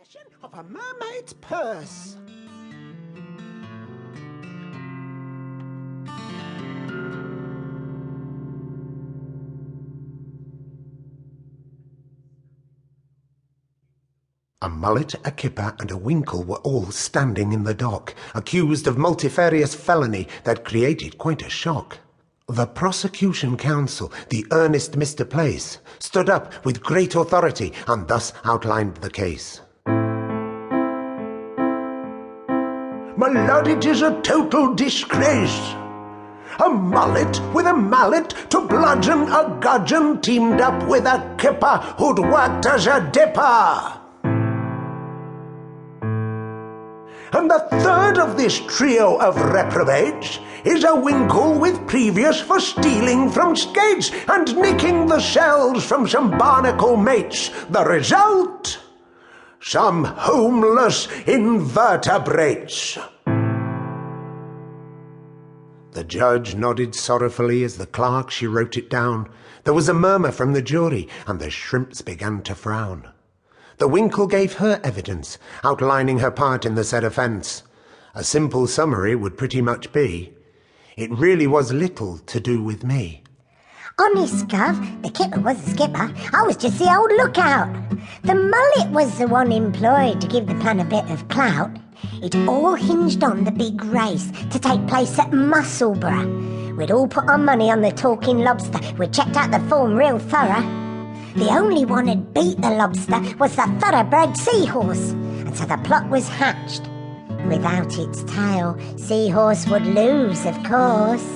possession of a mermaid's purse. A mullet, a kipper, and a winkle were all standing in the dock, accused of multifarious felony that created quite a shock. The prosecution counsel, the earnest Mr. Place, stood up with great authority and thus outlined the case. My lord, it is a total disgrace. A mullet with a mallet to bludgeon a gudgeon teamed up with a kipper who'd worked as a dipper. And the third of this trio of reprobates is a winkle with previous for stealing from skates and nicking the shells from some barnacle mates. The result? Some homeless invertebrates. The judge nodded sorrowfully as the clerk she wrote it down. There was a murmur from the jury, and the shrimps began to frown. The winkle gave her evidence, outlining her part in the said offence. A simple summary would pretty much be, it really was little to do with me. Honest, Gov, the kipper was the skipper. I was just the old lookout. The mullet was the one employed to give the plan a bit of clout. It all hinged on the big race to take place at Musselburgh. We'd all put our money on the talking lobster. We'd checked out the form real thorough. The only one who'd beat the lobster was the thoroughbred seahorse, and so the plot was hatched. Without its tail, seahorse would lose, of course.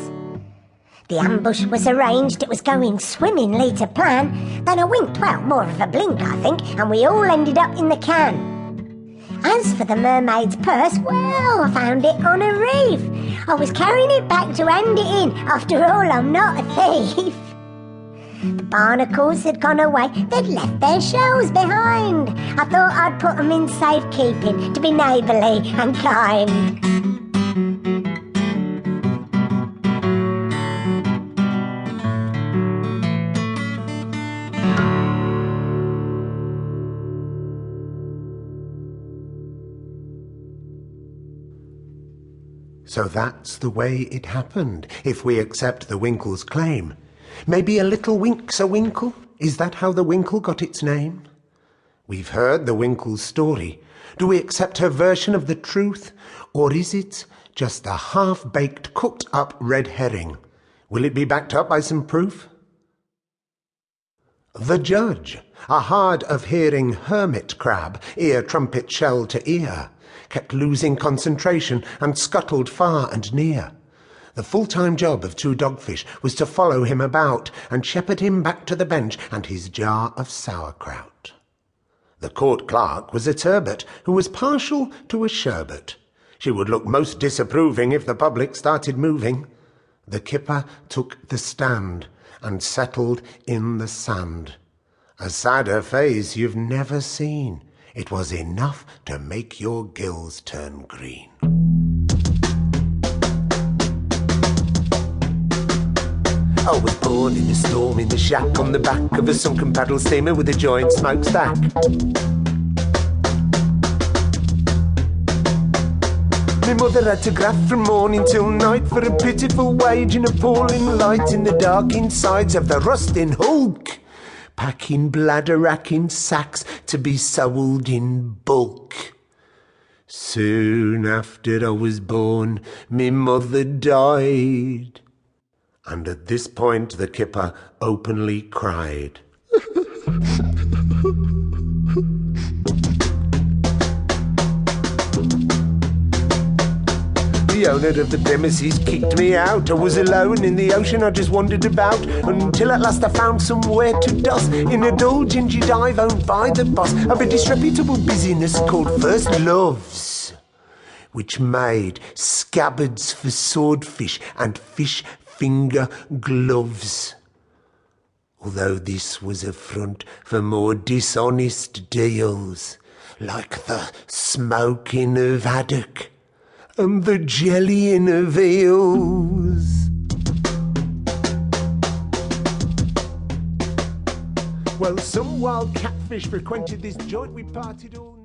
The ambush was arranged, it was going swimmingly to plan. Then a wink, well, more of a blink, I think, and we all ended up in the can. As for the mermaid's purse, well, I found it on a reef. I was carrying it back to hand it in. After all, I'm not a thief. The barnacles had gone away, they'd left their shells behind. I thought I'd put them in safekeeping to be neighbourly and kind. So that's the way it happened, if we accept the winkle's claim. Maybe a little wink's a winkle? Is that how the winkle got its name? We've heard the winkle's story. Do we accept her version of the truth? Or is it just a half-baked, cooked-up red herring? Will it be backed up by some proof? The judge, a hard-of-hearing hermit crab, ear trumpet shell to ear, kept losing concentration and scuttled far and near. The full-time job of two dogfish was to follow him about and shepherd him back to the bench and his jar of sauerkraut. The court clerk was a turbot who was partial to a sherbet. She would look most disapproving if the public started moving. The kipper took the stand and settled in the sand. A sadder face you've never seen. It was enough to make your gills turn green. I was born in a storm in the shack on the back of a sunken paddle steamer with a joint smokestack. My mother had to graft from morning till night for a pitiful wage and appalling light in the dark insides of the rusting hulk, packing bladder-racking sacks to be sold in bulk. Soon after I was born, my mother died. And at this point the kipper openly cried. The owner of the premises kicked me out. I was alone in the ocean, I just wandered about until at last I found somewhere to doss in a dull gingy dive owned by the boss of a disreputable business called First Loves, which made scabbards for swordfish and fish finger gloves. Although this was a front for more dishonest deals, like the smoking of haddock and the jellying of eels. Well, some wild catfish frequented this joint. We parted all night.